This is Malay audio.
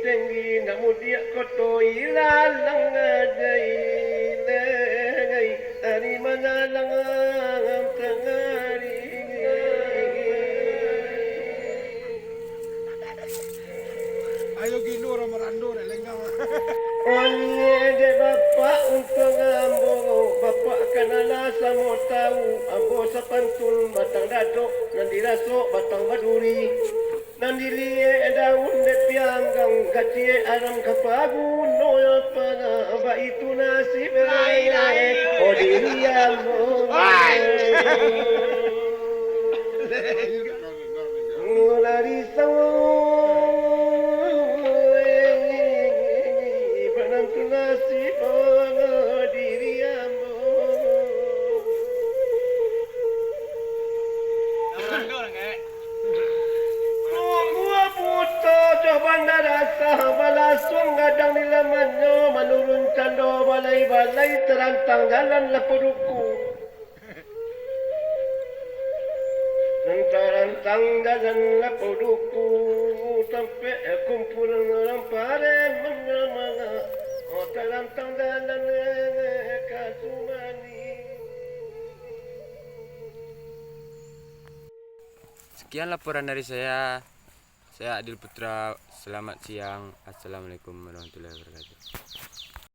tinggi namun dia koto ilalang ngajai ari mangalang ang tangari Ayo gilura marandura lenggang. Onye de bapak untuk ngambo bapak kanala samo tahu ambo sa pantun batang dato nandiraso batang baduri nandilie daun de pianggang kacie aram kapagun noyo pada ba itu nasib o diriamo ngolari sango penantu nasib o diriamo Bandarasa balasong gadang nilamanyo manurun cando balay-balay terantang jalan lapuruku nang terantang jalan lapuruku sampai kumpulan orang pare mengamanga oh terantang jalan kasumani. Sekian laporan dari saya. Saya Adil Putra. Selamat siang. Assalamualaikum warahmatullahi wabarakatuh.